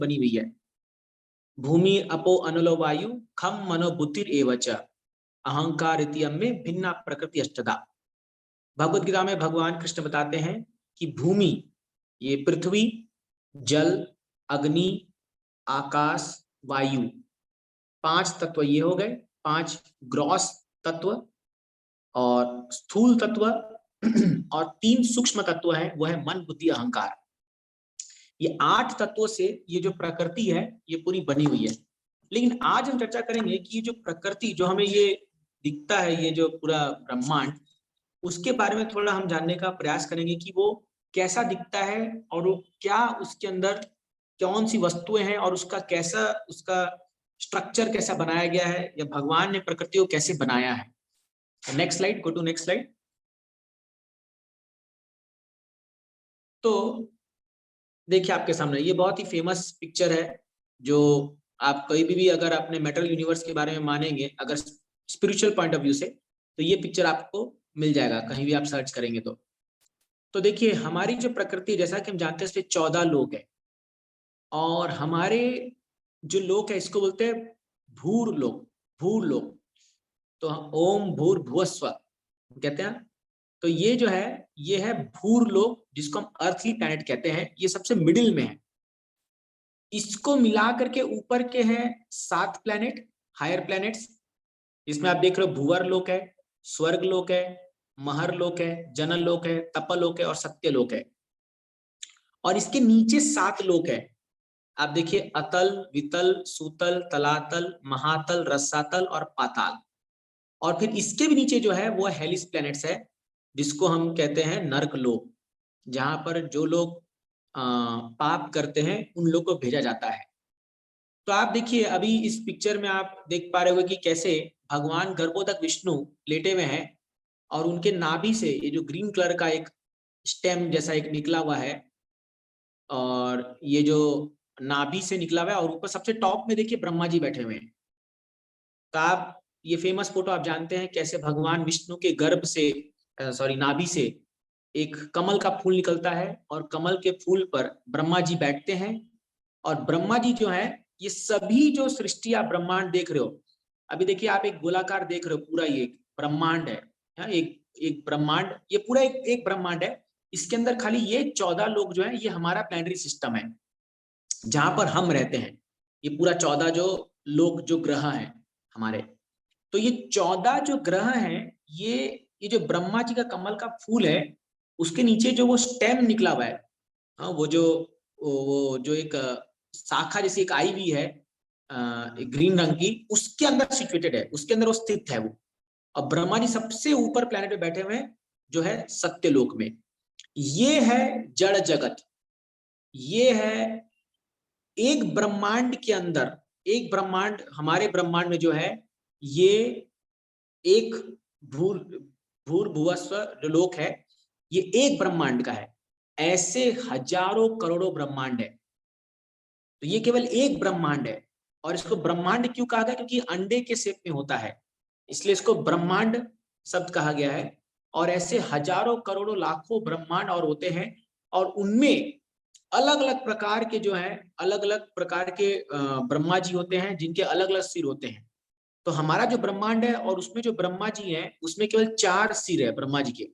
बनी हुई है। भूमि अपो अनलो वायु खम मनो बुद्धिर एवच अहंकार इत्यम में भिन्ना प्रकृति अष्टदा। भगवत गीता में भगवान कृष्ण बताते हैं कि भूमि, ये पृथ्वी, जल, अग्नि, आकाश, वायु, 5 तत्व ये हो गए, 5 ग्रॉस तत्व, और स्थूल तत्व और 3 सूक्ष्म तत्व है, वो है मन, बुद्धि, अहंकार। ये 8 तत्वों से ये जो प्रकृति है ये पूरी बनी हुई है। लेकिन आज हम चर्चा करेंगे कि ये जो प्रकृति, जो हमें ये दिखता है, ये जो पूरा ब्रह्मांड, उसके बारे में थोड़ा हम जानने का प्रयास करेंगे कि वो कैसा दिखता है और वो क्या, उसके अंदर कौन सी वस्तुएं हैं और उसका कैसा, उसका स्ट्रक्चर कैसा बनाया गया है, या भगवान ने प्रकृति को कैसे बनाया है। Next slide, go to next slide. तो देखिए आपके सामने ये बहुत ही फेमस पिक्चर है, जो आप कहीं भी अगर अपने मेटल यूनिवर्स के बारे में मानेंगे, अगर स्पिरिचुअल पॉइंट ऑफ व्यू से, तो ये पिक्चर आपको मिल जाएगा कहीं भी आप सर्च करेंगे तो देखिए हमारी जो प्रकृति, जैसा कि हम जानते हैं इसमें 14 लोक है, और हमारे जो लोक है इसको बोलते हैं भूर लोक, भूर लोक। तो ओम भूर भुवस्व कहते हैं। तो ये जो है ये है भूर लोक, जिसको हम अर्थली प्लैनेट कहते हैं, ये सबसे मिडिल में है। इसको मिला करके ऊपर के हैं 7 प्लैनेट, हायर प्लैनेट्स, जिसमें आप देख रहे हो भूवर लोक है, स्वर्ग लोक है, महर लोक है, जनल लोक है, तपल लोक है और सत्य लोक है। और इसके नीचे 7 लोक है, आप देखिए अतल, वितल, सूतल, तलातल, महातल, रसातल और पाताल। और फिर इसके भी नीचे जो है वो हेलिस प्लैनेट्स है, जिसको हम कहते हैं नर्क लोक, जहां पर जो लोग पाप करते हैं उन लोग को भेजा जाता है। तो आप देखिए अभी इस पिक्चर में आप देख पा रहे हो कि कैसे भगवान गर्भोदक विष्णु लेटे हुए हैं, और उनके नाभि से ये जो ग्रीन कलर का एक स्टेम जैसा एक निकला हुआ है, और ये जो नाभि से निकला हुआ है, और ऊपर सबसे टॉप में देखिए ब्रह्मा जी बैठे हुए हैं। तो आप ये फेमस फोटो आप जानते हैं कैसे भगवान विष्णु के गर्भ से, सॉरी नाभि से एक कमल का फूल निकलता है, और कमल के फूल पर ब्रह्मा जी बैठते हैं। और ब्रह्मा जी जो है, ये सभी जो सृष्टि आप ब्रह्मांड देख रहे हो, अभी देखिए आप एक गोलाकार देख रहे हो, पूरा ये ब्रह्मांड है, एक एक ब्रह्मांड, ये पूरा एक ब्रह्मांड है। इसके अंदर खाली ये 14 लोग जो है, ये हमारा प्लैनेटरी सिस्टम है जहां पर हम रहते हैं। ये पूरा 14 जो लोग, जो ग्रह हैं हमारे, तो ये 14 जो ग्रह हैं, ये जो ब्रह्मा जी का कमल का फूल है, उसके नीचे जो वो स्टेम निकला हुआ है, हाँ, वो जो एक शाखा जैसी एक आई हुई है, एक ग्रीन रंग की, उसके अंदर सिचुएटेड है, उसके अंदर वो स्थित है वो। और ब्रह्मा जी सबसे ऊपर प्लैनेट पे बैठे हुए हैं, जो है सत्यलोक में। ये है जड़ जगत, ये है एक ब्रह्मांड के अंदर, एक ब्रह्मांड, हमारे ब्रह्मांड में जो है, ये एक भूर भूर भुवस्व जो लोक है, ये एक ब्रह्मांड का है। ऐसे हजारों करोड़ों ब्रह्मांड है, तो ये केवल एक ब्रह्मांड है। और इसको ब्रह्मांड क्यों कहा गया? क्योंकि अंडे के शेप में होता है, इसलिए इसको ब्रह्मांड शब्द कहा गया है। और ऐसे हजारों करोड़ों लाखों ब्रह्मांड और होते हैं, और उनमें अलग अलग प्रकार के जो है, अलग अलग प्रकार के ब्रह्मा जी होते हैं, जिनके अलग अलग सिर होते हैं। तो हमारा जो ब्रह्मांड है, और उसमें जो ब्रह्मा जी हैं, उसमें केवल 4 सिर है ब्रह्मा जी के।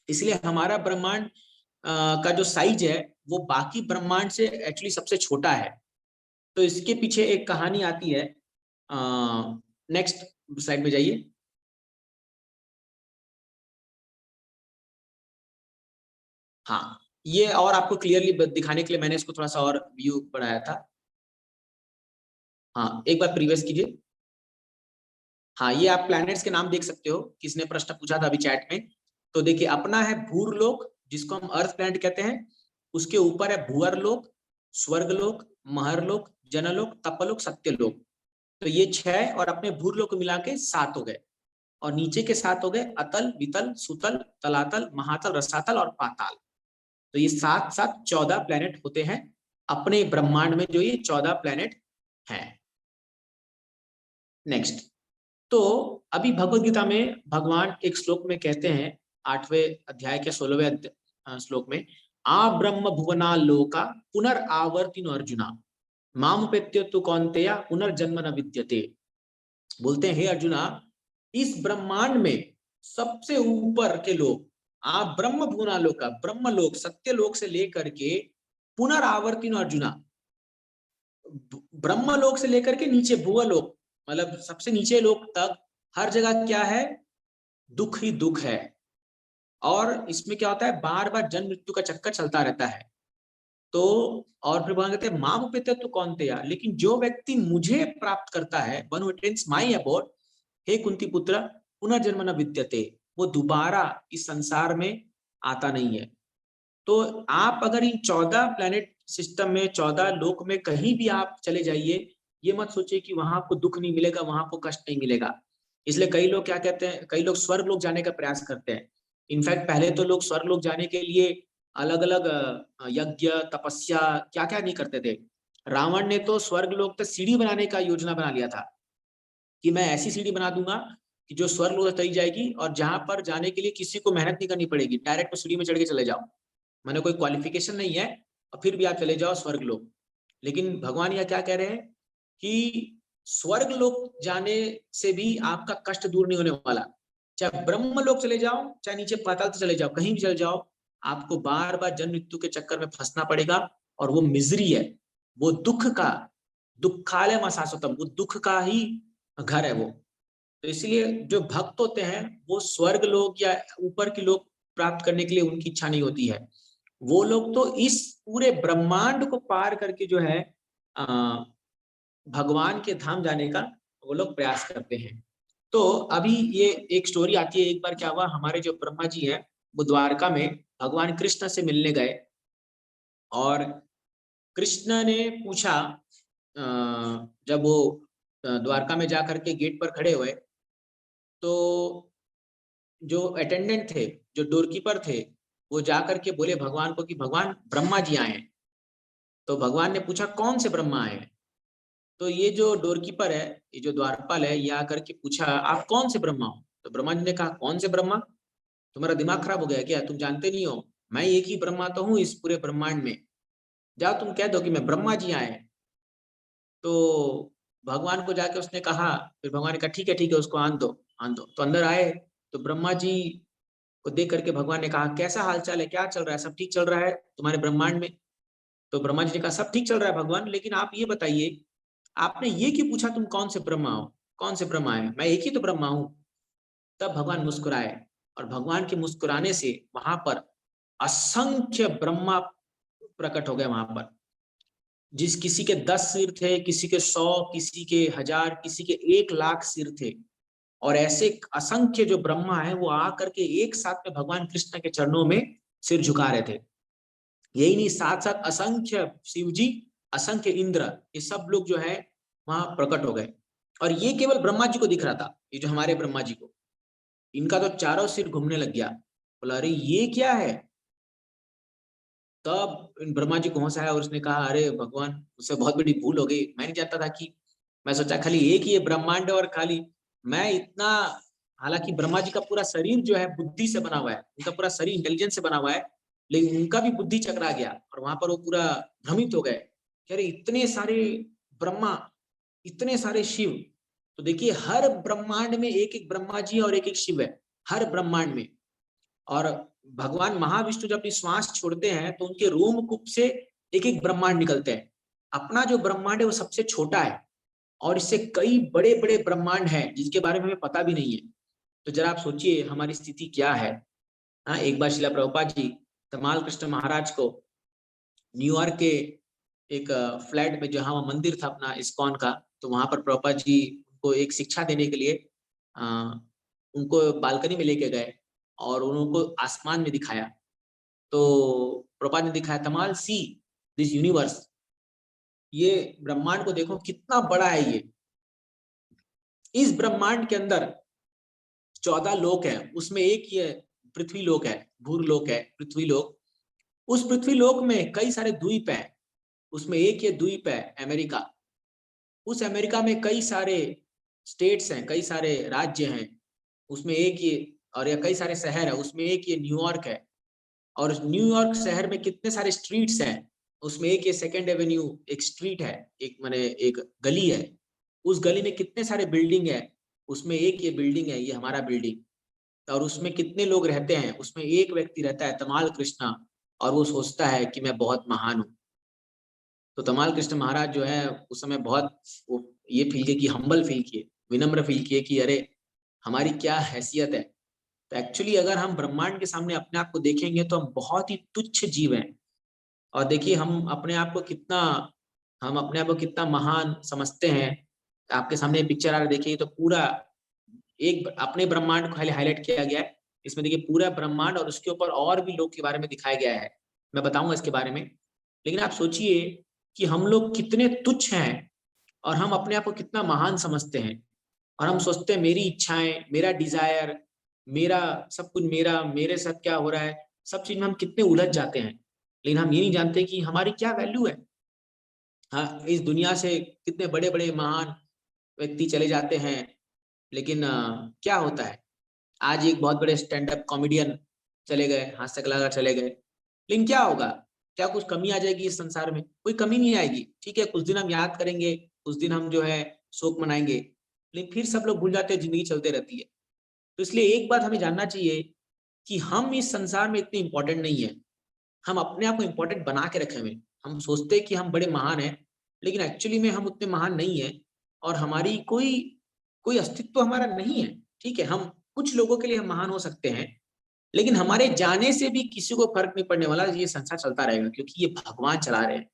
इसलिए हमारा ब्रह्मांड का जो साइज है, वो बाकी ब्रह्मांड से एक्चुअली सबसे छोटा है। तो इसके पीछे एक कहानी आती है। नेक्स्ट स्लाइड में जाइए। हाँ, ये और आपको क्लियरली दिखाने के लिए मैंने इसको थोड़ा सा और व्यू बढ़ाया था। हाँ, एक बार प्रीवियस कीजिए। हाँ, ये आप प्लैनेट्स के नाम देख सकते हो, किसने प्रश्न पूछा था अभी चैट में। तो देखिए अपना है भूरलोक, जिसको हम अर्थ प्लैनेट कहते हैं। उसके ऊपर है भूअरलोक, स्वर्गलोक, महरलोक, जनलोक, तपलोक, सत्यलोक। तो ये 6 और अपने भूरलोक को मिला के 7 हो गए। और नीचे के 7 हो गए अतल, वितल, सुतल, तलातल, महातल, रसातल और पाताल। तो ये 7 7 14 प्लैनेट होते हैं अपने ब्रह्मांड में, जो ये 14 प्लैनेट हैं। नेक्स्ट। तो अभी भगवत गीता में भगवान एक श्लोक में कहते हैं, 8वें अध्याय के 16वें श्लोक में, आ ब्रह्म भुवना लोका पुनर्आवर्तिनो अर्जुना। मामुपेत्य तु कौन्तेय पुनर्जन्म न विद्यते। बोलते हैं हे अर्जुना, इस ब्रह्मांड में सबसे ऊपर के लोग, आप ब्रह्म भुवनालोक का ब्रह्मलोक सत्यलोक से लेकर के पुनरावर्तिनो अर्जुना, ब्रह्मलोक से लेकर के नीचे भुवलोक, मतलब सबसे नीचे लोक तक हर जगह क्या है, दुख ही दुख है। और इसमें क्या होता है, बार बार जन्म मृत्यु का चक्कर चलता रहता है। तो और फिर भगवान कहते हैं माम उपेत्य तु कौन्तेय, लेकिन जो व्यक्ति मुझे प्राप्त करता है, one who attains my abode, हे कुंती पुत्र, पुनर्जन्म न विद्यते, वो दोबारा इस संसार में आता नहीं है। तो आप अगर इन 14 प्लेनेट सिस्टम में 14 लोक में कहीं भी आप चले जाइए, ये मत सोचिए कि वहां आपको दुख नहीं मिलेगा, वहां आपको कष्ट नहीं मिलेगा। इसलिए कई लोग क्या कहते हैं, कई लोग स्वर्ग लोक जाने का प्रयास करते हैं। इनफैक्ट पहले तो लोग स्वर्ग लोक जाने के लिए अलग अलग यज्ञ तपस्या क्या क्या नहीं करते थे। रावण ने तो स्वर्ग लोक तक सीढ़ी बनाने का योजना बना लिया था कि मैं ऐसी सीढ़ी बना दूंगा कि जो स्वर्ग लोक तक जाएगी और जहां पर जाने के लिए किसी को मेहनत नहीं करनी पड़ेगी, डायरेक्ट सीढ़ी में चढ़ के चले जाओ, मैंने कोई क्वालिफिकेशन नहीं है और फिर भी आप चले जाओ स्वर्ग लोक। लेकिन भगवान यह क्या कह रहे हैं कि स्वर्ग लोक जाने से भी आपका कष्ट दूर नहीं होने वाला। चाहे ब्रह्म लोक चले जाओ, चाहे नीचे पाताल चले जाओ, कहीं भी चले जाओ, आपको बार बार जन्म मृत्यु के चक्कर में फंसना पड़ेगा। और वो मिजरी है, वो दुख का, दुखालय शाश्वतम, वो दुख का ही घर है वो। तो इसलिए जो भक्त होते हैं वो स्वर्ग लोक या ऊपर की लोक प्राप्त करने के लिए उनकी इच्छा नहीं होती है। वो लोग तो इस पूरे ब्रह्मांड को पार करके जो है भगवान के धाम जाने का वो लोग प्रयास करते हैं। तो अभी ये एक स्टोरी आती है, एक बार क्या हुआ, हमारे जो ब्रह्मा जी हैं वो द्वारका में भगवान कृष्ण से मिलने गए और कृष्ण ने पूछा, जब वो द्वारका में जाकर के गेट पर खड़े हुए तो जो अटेंडेंट थे, जो डोरकीपर थे, वो जाकर के बोले भगवान को कि भगवान ब्रह्मा जी आए हैं। तो भगवान ने पूछा कौन से ब्रह्मा आए हैं। तो ये जो डोरकीपर है, ये जो द्वारपाल है, ये आकर के पूछा आप कौन से ब्रह्मा हो। तो ब्रह्मा जी ने कहा कौन से ब्रह्मा, तुम्हारा दिमाग खराब हो गया क्या, तुम जानते नहीं हो, मैं एक ही ब्रह्मा तो हूँ इस पूरे ब्रह्मांड में, जाओ तुम कह दो कि मैं ब्रह्मा जी आए हैं। तो भगवान को जाके उसने कहा, फिर भगवान ने कहा ठीक है उसको आन दो आन दो। तो अंदर आए तो ब्रह्मा जी को देख करके भगवान ने कहा कैसा हालचाल है, क्या चल रहा है, सब ठीक चल रहा है तुम्हारे ब्रह्मांड में। तो ब्रह्मा जी ने कहा सब ठीक चल रहा है भगवान, लेकिन आप ये बताइए, आपने ये क्यों पूछा तुम कौन से ब्रह्मा हो, कौन से ब्रह्मा है, मैं एक ही तो ब्रह्मा हूं। तब भगवान मुस्कुराए और भगवान के मुस्कुराने से वहां पर असंख्य ब्रह्मा प्रकट हो गए। वहां पर जिस किसी के 10 सिर थे, किसी के 100, किसी के 1000, किसी के 1,00,000 सिर थे। और ऐसे असंख्य जो ब्रह्मा है वो आकर के एक साथ में भगवान कृष्ण के चरणों में सिर झुका रहे थे। यही नहीं, साथ साथ असंख्य शिव जी, असंख्य इंद्र, ये सब लोग जो है वहां प्रकट हो गए। और ये केवल ब्रह्मा जी को दिख रहा था, ये जो हमारे ब्रह्मा जी को, इनका तो चारों सिर घूमने लग गया। बोला अरे ये क्या है। तब ब्रह्मा जी को होश आया और उसने कहा अरे भगवान, मुझसे बहुत बड़ी भूल हो गई, मैं नहीं जानता था कि, मैं सोचा खाली एक ही है ब्रह्मांड और खाली मैं इतना, हालांकि ब्रह्मा जी का पूरा शरीर जो है बुद्धि से बना हुआ है, उनका पूरा शरीर इंटेलिजेंस से बना हुआ है, लेकिन उनका भी बुद्धि चकरा गया और वहां पर वो पूरा भ्रमित हो गए कि अरे इतने सारे ब्रह्मा, इतने सारे शिव। तो देखिए हर ब्रह्मांड में एक एक ब्रह्मा जी और एक एक शिव है, हर ब्रह्मांड में। और भगवान महाविष्णु जब अपनी श्वास छोड़ते हैं तो उनके रोमकूप से एक एक ब्रह्मांड निकलते हैं। अपना जो ब्रह्मांड है वो सबसे छोटा है और इससे कई बड़े बड़े ब्रह्मांड हैं जिसके बारे में हमें पता भी नहीं है। तो जरा आप सोचिए हमारी स्थिति क्या है। हाँ, एक बार शिला प्रभुपाद जी धमाल कृष्ण महाराज को न्यूयॉर्क के एक फ्लैट में, जहाँ मंदिर था अपना इस्कॉन का, तो वहां पर प्रभुपाद जी को एक शिक्षा देने के लिए उनको बालकनी में लेके गए और उनको आसमान में दिखाया। तो प्रभुपाद ने दिखाया तमाल सी दिस यूनिवर्स, ये ब्रह्मांड को देखो कितना बड़ा है ये। इस ब्रह्मांड के अंदर 14 लोक है, उसमें एक ये पृथ्वी लोक है, भूर लोक है, पृथ्वी लोक। उस पृथ्वी लोक में कई सारे द्वीप है, उसमें एक ये द्वीप है अमेरिका। उस अमेरिका में कई सारे स्टेट्स हैं, कई सारे राज्य हैं, उसमें एक ये, और या कई सारे शहर है, उसमें एक ये न्यूयॉर्क है। और न्यूयॉर्क शहर में कितने सारे स्ट्रीट्स हैं, उसमें एक ये सेकेंड एवेन्यू एक स्ट्रीट है, एक माने एक गली है, उस गली में कितने सारे बिल्डिंग है, उसमें एक ये बिल्डिंग है, ये हमारा बिल्डिंग। और उसमें कितने लोग रहते हैं, उसमें एक व्यक्ति रहता है तमाल कृष्णा, और वो सोचता है कि मैं बहुत महान हूँ। तो तमाल कृष्ण महाराज जो है उस समय बहुत ये फील किए कि हम्बल फील किए, विनम्र फील किए कि अरे हमारी क्या हैसियत है। तो एक्चुअली अगर हम ब्रह्मांड के सामने अपने आप को देखेंगे तो हम बहुत ही तुच्छ जीव हैं। और देखिए हम अपने आप को कितना महान समझते हैं। आपके सामने पिक्चर आ रहा है, देखिए तो पूरा एक अपने ब्रह्मांड को हाईलाइट किया गया है। इसमें देखिए पूरा ब्रह्मांड और उसके ऊपर और भी लोग के बारे में दिखाया गया है, मैं बताऊंगा इसके बारे में। लेकिन आप सोचिए कि हम लोग कितने तुच्छ हैं और हम अपने आप को कितना महान समझते हैं। और हम सोचते हैं मेरी इच्छाएं, मेरा डिजायर, मेरा सब कुछ, मेरा मेरे साथ क्या हो रहा है, सब चीज में हम कितने उलझ जाते हैं। लेकिन हम ये नहीं जानते कि हमारी क्या वैल्यू है। हाँ, इस दुनिया से कितने बड़े बड़े महान व्यक्ति चले जाते हैं, लेकिन क्या होता है, आज एक बहुत बड़े स्टैंड अप कॉमेडियन चले गए, हास्य कलाकार चले गए, लेकिन क्या होगा, क्या कुछ कमी आ जाएगी इस संसार में? कोई कमी नहीं आएगी। ठीक है, कुछ दिन हम याद करेंगे, कुछ दिन हम जो है शोक मनाएंगे, लेकिन फिर सब लोग भूल जाते हैं, जिंदगी चलते रहती है। तो इसलिए एक बात हमें जानना चाहिए कि हम इस संसार में इतने इंपॉर्टेंट नहीं है। हम अपने आप को इंपॉर्टेंट बना के रखे हुए, हम सोचते हैं कि हम बड़े महान हैं, लेकिन एक्चुअली में हम उतने महान नहीं है। और हमारी कोई कोई अस्तित्व हमारा नहीं है। ठीक है, हम कुछ लोगों के लिए हम महान हो सकते हैं, लेकिन हमारे जाने से भी किसी को फर्क नहीं पड़ने वाला, ये संसार चलता रहेगा क्योंकि ये भगवान चला रहे हैं।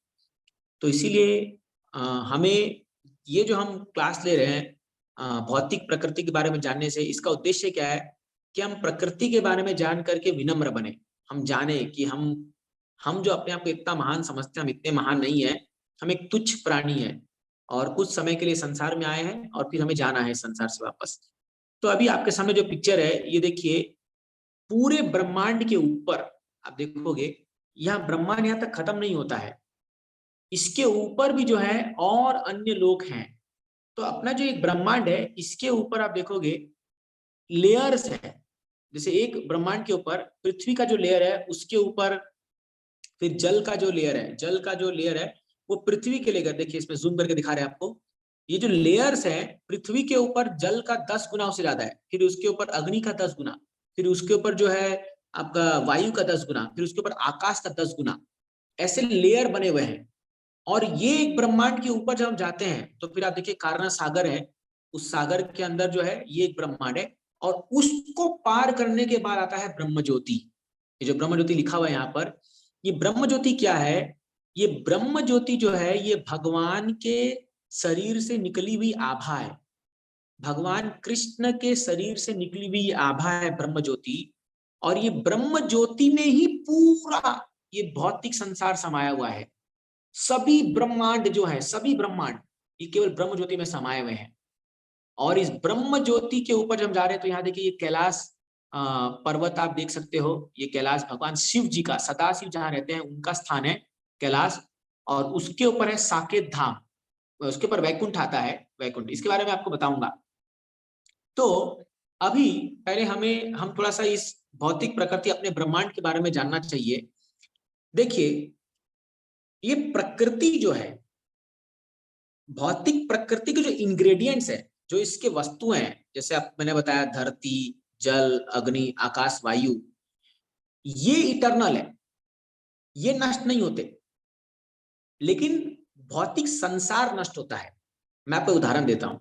तो इसीलिए हमें ये जो हम क्लास ले रहे हैं भौतिक प्रकृति के बारे में जानने से, इसका उद्देश्य क्या है कि हम प्रकृति के बारे में जान करके विनम्र बने। हम जाने कि हम जो अपने आप को इतना महान समझते हैं, हम इतने महान नहीं है। हम एक तुच्छ प्राणी है और कुछ समय के लिए संसार में आए हैं और फिर हमें जाना है संसार से वापस। तो अभी आपके सामने जो पिक्चर है ये देखिए, पूरे ब्रह्मांड के ऊपर आप देखोगे, यहाँ ब्रह्मांड यहाँ तक खत्म नहीं होता है, इसके ऊपर भी जो है और अन्य लोक हैं। तो अपना जो एक ब्रह्मांड है, इसके ऊपर आप देखोगे लेयर्स है। जैसे एक ब्रह्मांड के ऊपर पृथ्वी का जो लेयर है, उसके ऊपर फिर जल का जो लेयर है, जल का जो लेयर है वो पृथ्वी के लेकर, देखिए इसमें जूम करके दिखा रहे हैं आपको। ये जो लेयर्स है, पृथ्वी के ऊपर जल का 10 गुना से ज्यादा है, फिर उसके ऊपर अग्नि का 10 गुना, फिर उसके ऊपर जो है आपका वायु का 10 गुना, फिर उसके ऊपर आकाश का 10 गुना, ऐसे लेयर बने हुए हैं। और ये एक ब्रह्मांड के ऊपर जब हम जाते हैं तो फिर आप देखिए कारण सागर है, उस सागर के अंदर जो है ये एक ब्रह्मांड है। और उसको पार करने के बाद आता है ब्रह्म ज्योति। ये जो ब्रह्म ज्योति लिखा हुआ है यहाँ पर, ये ब्रह्म ज्योति क्या है? ये ब्रह्म ज्योति जो है ये भगवान के शरीर से निकली हुई आभा है। भगवान कृष्ण के शरीर से निकली हुई आभा है ब्रह्म ज्योति। और ये ब्रह्म ज्योति में ही पूरा ये भौतिक संसार समाया हुआ है। सभी ब्रह्मांड जो है, सभी ब्रह्मांड ये केवल ब्रह्म ज्योति में समाये हुए हैं। और इस ब्रह्म ज्योति के ऊपर जब हम जा रहे हैं तो यहाँ देखिए ये कैलाश पर्वत आप देख सकते हो। ये कैलाश भगवान शिव जी का, सदाशिव जहाँ रहते हैं उनका स्थान है कैलाश। और उसके ऊपर है साकेत धाम, उसके ऊपर वैकुंठ आता है, वैकुंठ, इसके बारे में आपको बताऊंगा। तो अभी पहले हम थोड़ा सा इस भौतिक प्रकृति, अपने ब्रह्मांड के बारे में जानना चाहिए। देखिए ये प्रकृति जो है, भौतिक प्रकृति के जो इंग्रेडिएंट्स है, जो इसके वस्तुएं हैं, जैसे आप मैंने बताया धरती, जल, अग्नि, आकाश, वायु, ये इटर्नल है, ये नष्ट नहीं होते। लेकिन भौतिक संसार नष्ट होता है। मैं आपको उदाहरण देता हूं।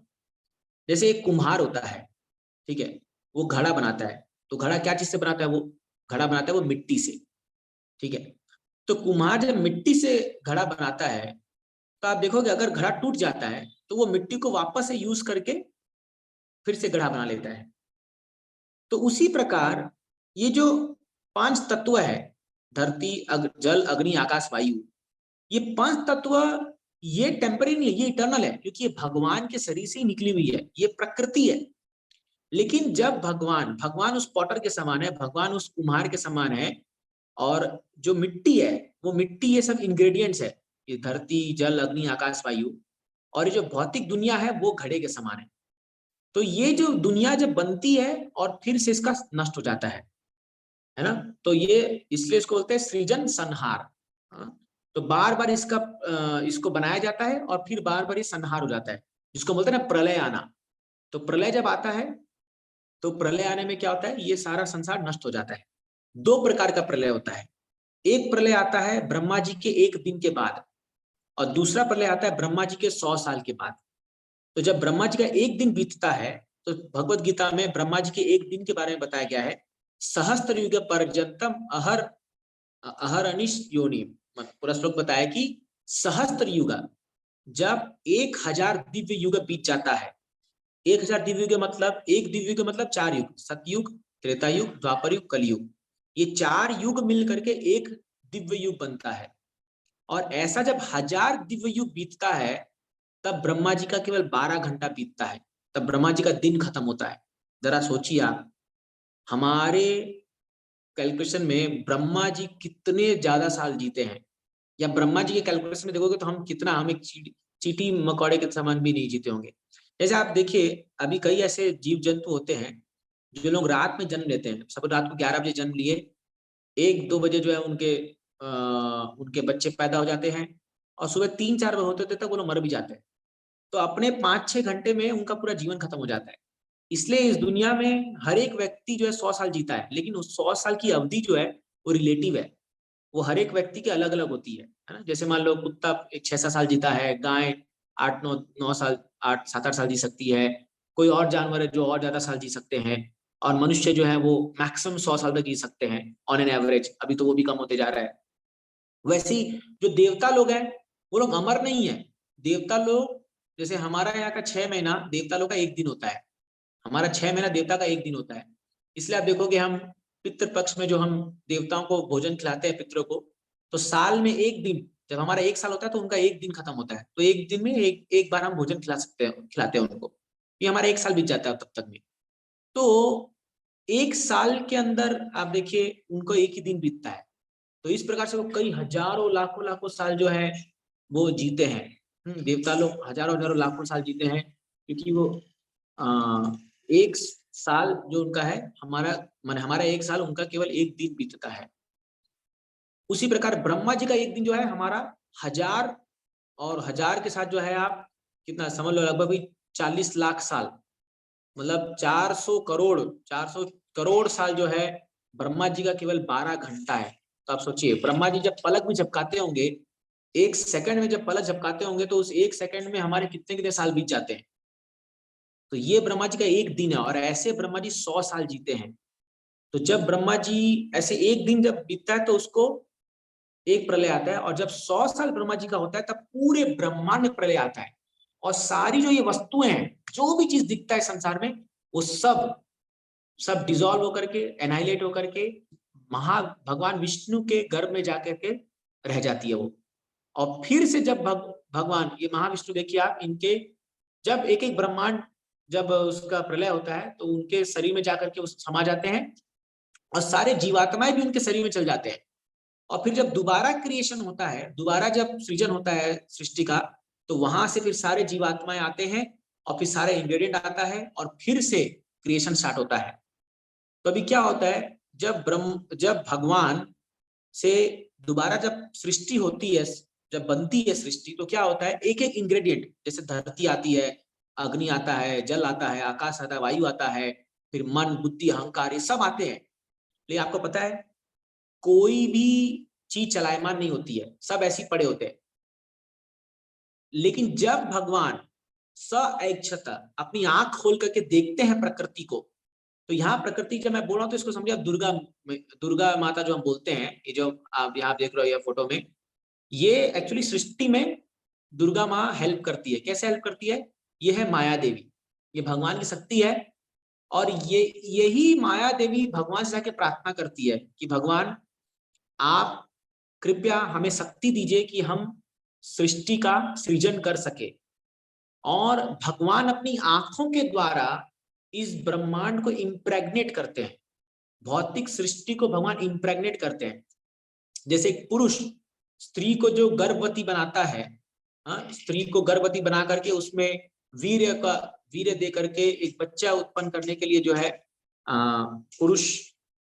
जैसे एक कुम्हार होता है, ठीक है, वो घड़ा बनाता है। तो घड़ा क्या चीज से बनाता है? वो घड़ा बनाता है वो मिट्टी से। ठीक है, तो कुम्हार जब मिट्टी से घड़ा बनाता है तो आप देखोगे अगर घड़ा टूट जाता है तो वो मिट्टी को वापस से यूज करके फिर से घड़ा बना लेता है। तो उसी प्रकार ये जो 5 तत्व है, धरती, जल, अग्नि, आकाश, वायु, ये 5 तत्व ये टेम्पररी नहीं है, ये इटर्नल है, क्योंकि ये भगवान के शरीर से ही निकली हुई है, ये प्रकृति है। लेकिन जब भगवान उस पॉटर के समान है, भगवान उस कुम्हार के समान है, और जो मिट्टी है वो मिट्टी, ये सब इंग्रेडिएंट्स है, ये धरती, जल, अग्नि, आकाश, वायु, और ये जो भौतिक दुनिया है वो घड़े के समान है। तो ये जो दुनिया जब बनती है और फिर से इसका नष्ट हो जाता है ना, तो ये इसलिए इसको बोलते हैं सृजन संहार। हाँ? तो बार बार इसको बनाया जाता है और फिर बार बार ये संहार हो जाता है, जिसको बोलते हैं ना प्रलय आना। तो प्रलय जब आता है तो प्रलय आने में क्या होता है, ये सारा संसार नष्ट हो जाता है। दो प्रकार का प्रलय होता है, एक प्रलय आता है ब्रह्मा जी के एक दिन के बाद, और दूसरा प्रलय आता है ब्रह्मा जी के 100 साल के बाद। तो जब ब्रह्मा जी का एक दिन बीतता है, तो भगवत गीता में ब्रह्मा जी के एक दिन के बारे में बताया गया है, सहस्त्र युग पर्यंतम अहरनिश योनि। पूरा श्लोक बताया कि सहस्त्र युग, जब 1000 दिव्य युग बीत जाता है, 1000 दिव्य युग मतलब, एक दिव्य युग मतलब 4 युग, सतयुग, त्रेता युग, द्वापर युग, कलयुग, ये 4 युग मिल करके एक दिव्य युग बनता है। और ऐसा जब 1000 दिव्य युग बीतता है, तब ब्रह्मा जी का केवल 12 घंटा बीतता है, तब ब्रह्मा जी का दिन खत्म होता है। जरा सोचिए आप, हमारे कैलकुलेशन में ब्रह्मा जी कितने ज्यादा साल जीते हैं, या ब्रह्मा जी के कैलकुलेशन में देखोगे तो हम एक चीटी मकौड़े के समान भी नहीं जीते होंगे। जैसे आप देखिए, अभी कई ऐसे जीव जंतु होते हैं जो लोग रात में जन्म लेते हैं, सब रात को 11 बजे जन्म लिए, 1-2 बजे जो है उनके बच्चे पैदा हो जाते हैं, और सुबह 3-4 बजे होते तक वो लोग मर भी जाते हैं। तो अपने 5-6 घंटे में उनका पूरा जीवन खत्म हो जाता है। इसलिए इस दुनिया में हर एक व्यक्ति जो है 100 साल जीता है, लेकिन उस 100 साल की अवधि जो है वो रिलेटिव है, वो हर एक व्यक्ति की अलग अलग होती है ना। जैसे मान लो कुत्ता एक 6-7 साल जीता है, गाय 8-9 साल, 8-7-8 साल जी सकती है, कोई और जानवर है जो और ज्यादा साल जी सकते हैं, और मनुष्य जो है वो मैक्सिमम 100 साल तक जी सकते हैं ऑन एन एवरेज। अभी तो वो भी कम होते जा रहा है। वैसे ही जो देवता लोग हैं, वो लोग अमर नहीं है। देवता लोग, जैसे हमारा यहाँ का 6 महीना देवता लोग का एक दिन होता है, हमारा 6 महीना देवता का एक दिन होता है। इसलिए आप देखोगे हम पितृ पक्ष में जो हम देवताओं को भोजन खिलाते हैं, पितरों को, तो साल में एक दिन, जब हमारा एक साल होता है तो उनका एक दिन खत्म होता है, तो एक दिन में एक बार हम भोजन खिलाते हैं उनको, ये हमारा एक साल बीत जाता है तब तक में। तो एक साल के अंदर आप देखिए उनको एक ही दिन बीतता है। तो इस प्रकार से वो कई हजारों लाखों लाखों साल जो है वो जीते हैं। देवता लोग हजारों हजारों लाखों साल जीते हैं, क्योंकि वो एक साल जो उनका है, हमारा एक साल, उनका केवल एक दिन बीतता है। उसी प्रकार ब्रह्मा जी का एक दिन जो है हमारा 1000, और 1000 के साथ जो है आप कितना समझ लो, लगभग 40 लाख साल, मतलब 400 करोड़ साल जो है ब्रह्मा जी का केवल 12 घंटा है। तो आप सोचिए, ब्रह्मा जी जब पलक भी झपकाते होंगे, एक सेकंड में जब पलक झपकाते होंगे, तो उस एक सेकंड में हमारे कितने कितने साल बीत जाते हैं। तो ये ब्रह्मा जी का एक दिन है, और ऐसे ब्रह्मा जी 100 साल जीते हैं। तो जब ब्रह्मा जी ऐसे एक दिन जब बीतता है, तो उसको एक प्रलय आता है, और जब 100 साल ब्रह्मा जी का होता है, तब पूरे ब्रह्मांड में प्रलय आता है, और सारी जो ये वस्तुएं हैं, जो भी चीज दिखता है संसार में, वो सब सब डिजोल्व होकर के, एनाइलेट होकर के भगवान विष्णु के गर्भ में जाकर के रह जाती है वो। और फिर से जब भगवान ये महाविष्णु, देखिए आप इनके, जब एक एक ब्रह्मांड जब उसका प्रलय होता है, तो उनके शरीर में जाकर के उस समा जाते हैं, और सारे जीवात्माएं भी उनके शरीर में चल जाते हैं। और फिर जब दोबारा क्रिएशन होता है, दोबारा जब सृजन होता है सृष्टि का, तो वहां से फिर सारे जीवात्माएं आते हैं, और फिर सारे इंग्रेडिएंट आता है, और फिर से क्रिएशन स्टार्ट होता है। तो अभी क्या होता है, जब भगवान से दोबारा जब सृष्टि होती है, जब बनती है सृष्टि, तो क्या होता है, एक एक इंग्रेडिएंट, जैसे धरती आती है, अग्नि आता है, जल आता है, आकाश आता है, वायु आता है, फिर मन, बुद्धि, अहंकार, ये सब आते हैं। लेकिन आपको पता है, कोई भी चीज चलायमान नहीं होती है, सब ऐसी पड़े होते हैं। लेकिन जब भगवान स्वेच्छता अपनी आंख खोल करके देखते हैं प्रकृति को, तो यहाँ प्रकृति, जब मैं बोल रहा हूँ तो इसको समझिए आप, दुर्गा माता जो हम बोलते हैं, ये जो आप यहाँ देख रहे हो ये फोटो में, ये एक्चुअली सृष्टि में दुर्गा माँ हेल्प करती है। कैसे हेल्प करती है? ये है माया देवी, ये भगवान की शक्ति है। और यही माया देवी भगवान से जाके प्रार्थना करती है कि भगवान, आप कृपया हमें शक्ति दीजिए कि हम सृष्टि का सृजन कर सके। और भगवान अपनी आंखों के द्वारा इस ब्रह्मांड को इम्प्रेग्नेट करते हैं, भौतिक सृष्टि को भगवान इम्प्रेग्नेट करते हैं। जैसे एक पुरुष स्त्री को जो गर्भवती बनाता है, स्त्री को गर्भवती बना करके उसमें वीर्य दे करके एक बच्चा उत्पन्न करने के लिए जो है पुरुष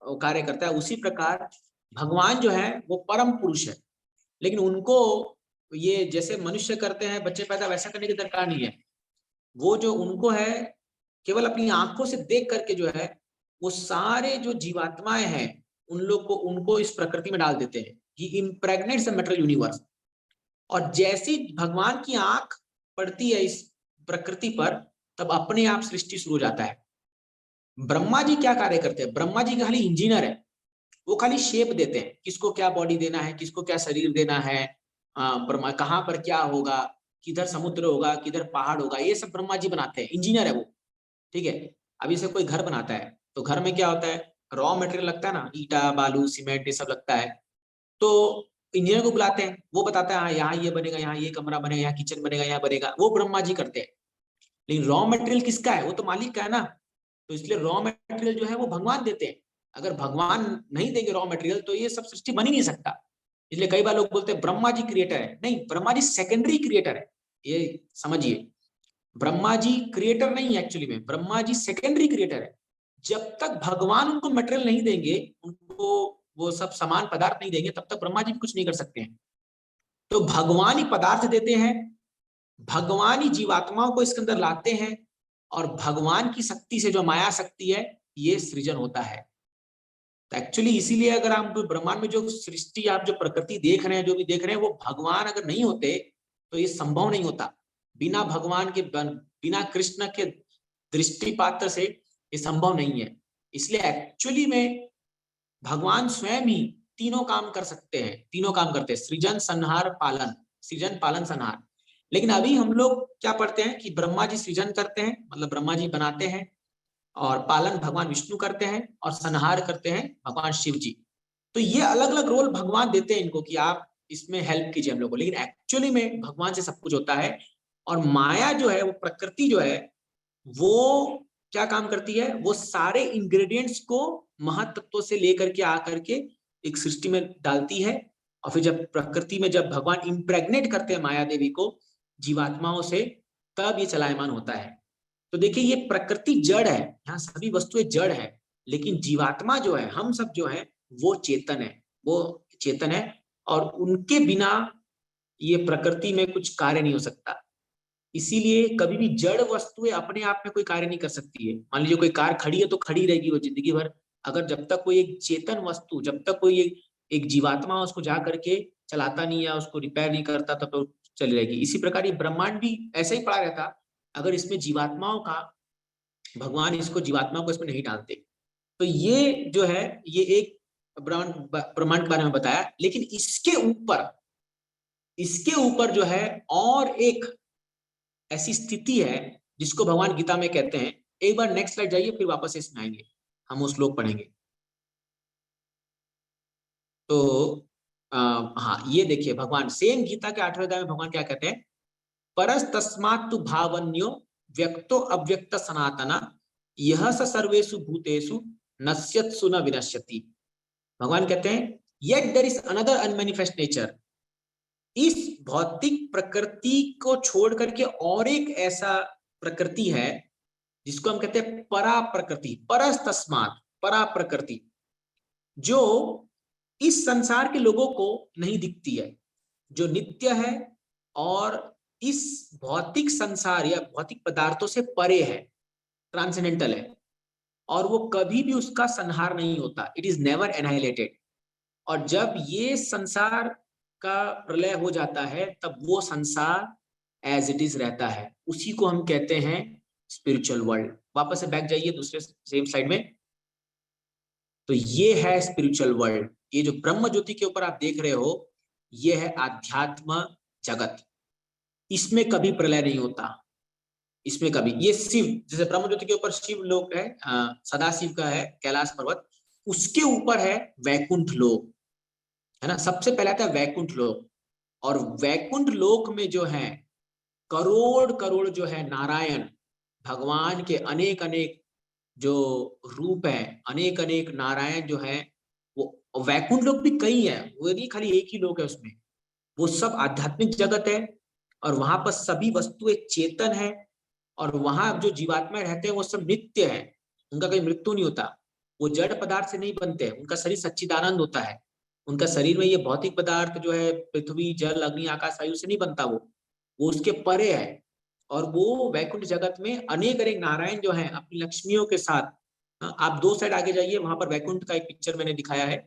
कार्य करता है, उसी प्रकार भगवान जो है वो परम पुरुष है। लेकिन उनको ये जैसे मनुष्य करते हैं बच्चे पैदा, वैसा करने की दरकार नहीं है। वो जो उनको है केवल अपनी आंखों से देख करके जो है वो सारे जो जीवात्माएं हैं उन लोग को उनको इस प्रकृति में डाल देते हैं। ही इम्प्रेग्नेट्स द मेटेरियल यूनिवर्स। और जैसी भगवान की आंख पड़ती है इस प्रकृति पर, तब अपने आप सृष्टि शुरू हो जाता है। ब्रह्मा जी क्या कार्य करते हैं? ब्रह्मा जी खाली इंजीनियर है, वो खाली शेप देते हैं, किसको क्या बॉडी देना है, किसको क्या शरीर देना है, कहाँ पर क्या होगा, किधर समुद्र होगा, किधर पहाड़ होगा, ये सब ब्रह्मा जी बनाते हैं। इंजीनियर है वो, ठीक है। अभी से कोई घर बनाता है तो घर में क्या होता है, रॉ मटेरियल लगता है ना, ईटा बालू सीमेंट ये सब लगता है। तो इंजीनियर को बुलाते हैं, वो बताता है हाँ यहाँ ये बनेगा, यहाँ ये कमरा बनेगा, यहाँ किचन बनेगा, यहाँ बनेगा, वो ब्रह्मा जी करते हैं। लेकिन रॉ मटेरियल किसका है? वो तो मालिक का है ना। तो इसलिए रॉ मटेरियल जो है वो भगवान देते हैं। अगर भगवान नहीं देंगे रॉ मटेरियल तो ये सब सृष्टि बन ही नहीं सकता। इसलिए कई बार लोग बोलते हैं ब्रह्मा जी क्रिएटर है। नहीं, ब्रह्मा जी सेकेंडरी क्रिएटर है, ये समझिए। ब्रह्मा जी क्रिएटर नहीं है, एक्चुअली में ब्रह्मा जी सेकेंडरी क्रिएटर है। जब तक भगवान उनको मटेरियल नहीं देंगे, उनको वो सब समान पदार्थ नहीं देंगे, तब तक ब्रह्मा जी भी कुछ नहीं कर सकते हैं। तो भगवान ही पदार्थ देते हैं, भगवान ही जीवात्माओं को इसके अंदर लाते हैं, और भगवान की शक्ति से जो माया शक्ति है ये सृजन होता है। तो एक्चुअली इसीलिए अगर आप ब्रह्मांड में जो सृष्टि, आप जो प्रकृति देख रहे हैं, जो भी देख रहे हैं, वो भगवान अगर नहीं होते तो ये संभव नहीं होता। बिना भगवान के, बिना कृष्ण के दृष्टिपात्र से ये संभव नहीं है। इसलिए एक्चुअली में भगवान स्वयं ही तीनों काम कर सकते हैं, तीनों काम करते हैं, सृजन संहार पालन, सृजन पालन संहार। लेकिन अभी हम लोग क्या पढ़ते हैं कि ब्रह्मा जी सृजन करते हैं, मतलब ब्रह्मा जी बनाते हैं, और पालन भगवान विष्णु करते हैं, और संहार करते हैं भगवान शिव जी। तो ये अलग अलग रोल भगवान देते हैं इनको कि आप इसमें हेल्प कीजिए हम लोग को। लेकिन एक्चुअली में भगवान से सब कुछ होता है। और माया जो है, वो प्रकृति जो है, वो क्या काम करती है, वो सारे इंग्रेडिएंट्स को महत्त्व से लेकर के आकर के एक सृष्टि में डालती है। और फिर जब प्रकृति में, जब भगवान इम्प्रेग्नेट करते हैं माया देवी को जीवात्माओं से, तब ये चलायमान होता है। तो देखिए, ये प्रकृति जड़ है, यहाँ सभी वस्तुएं जड़ है, लेकिन जीवात्मा जो है, हम सब जो है, वो चेतन है, वो चेतन है। और उनके बिना ये प्रकृति में कुछ कार्य नहीं हो सकता। इसीलिए कभी भी जड़ वस्तुएं अपने आप में कोई कार्य नहीं कर सकती है। मान लीजिए कोई कार खड़ी है तो खड़ी रहेगी वो जिंदगी भर। अगर जब तक कोई एक चेतन वस्तु, जब तक कोई एक जीवात्मा उसको जा करके चलाता नहीं है, उसको रिपेयर नहीं करता, तब तो चली रहेगी। इसी प्रकार ये ब्रह्मांड भी ऐसे ही पड़ा रहता अगर इसमें जीवात्माओं का, भगवान इसको जीवात्मा को इसमें नहीं डालते। तो ये जो है, ये एक ब्रह्मांड के बारे में बताया। लेकिन इसके ऊपर जो है और एक ऐसी स्थिति है जिसको भगवान गीता में कहते हैं। एक बार नेक्स्ट स्लाइड जाइए, फिर वापस इसमें आएंगे, हम वो श्लोक पढ़ेंगे। तो हाँ, ये देखिए, भगवान सेम गीता के 8वें अध्याय में भगवान क्या कहते हैं, परस तस्मात् तु भावन्यो व्यक्तो अव्यक्त सनातना यह स सर्वेषु भूतेषु नश्यत्सु न विनश्यति। भगवान कहते हैं, yet there is another unmanifest nature. इस भौतिक प्रकृति को छोड़ करके और एक ऐसा प्रकृति है जिसको हम कहते हैं परा प्रकृति, परस तस्मात्, परा प्रकृति, जो इस संसार के लोगों को नहीं दिखती है, जो नित्य है और इस भौतिक संसार या भौतिक पदार्थों से परे है, ट्रांसेंडेंटल है, और वो कभी भी उसका संहार नहीं होता, इट इज नेवर एनाहिलेटेड। और जब ये संसार का प्रलय हो जाता है, तब वो संसार एज इट इज रहता है, उसी को हम कहते हैं स्पिरिचुअल वर्ल्ड। वापस से बैक जाइए दूसरे सेम स्लाइड में। तो ये है स्पिरिचुअल वर्ल्ड। ये जो ब्रह्म ज्योति के ऊपर आप देख रहे हो, ये है आध्यात्म जगत। इसमें कभी प्रलय नहीं होता, इसमें कभी, ये शिव, जैसे ब्रह्म ज्योति के ऊपर शिव लोक है, सदाशिव का है कैलाश पर्वत, उसके ऊपर है वैकुंठ लोक, है ना। सबसे पहले आता है वैकुंठ लोक। और वैकुंठ लोक में जो है करोड़ करोड़ जो है नारायण, भगवान के अनेक अनेक जो रूप है, अनेक अनेक नारायण जो है, वो वैकुंठ लोक भी कई है, वो नहीं खाली एक ही लोक है उसमें। वो सब आध्यात्मिक जगत है, और वहां पर सभी वस्तुएं चेतन है, और वहां जो जीवात्मा रहते हैं वो सब नित्य है, उनका कोई मृत्यु नहीं होता। वो जड़ पदार्थ से नहीं बनते हैं, उनका शरीर सच्चिदानंद होता है। उनका शरीर में ये भौतिक पदार्थ जो है पृथ्वी, जल, अग्नि, आकाश, वायु से नहीं बनता, वो उसके परे है। और वो वैकुंठ जगत में अनेक अनेक नारायण जो हैं अपनी लक्ष्मियों के साथ, आप 2 साइड आगे जाइए, वहां पर वैकुंठ का एक पिक्चर मैंने दिखाया है,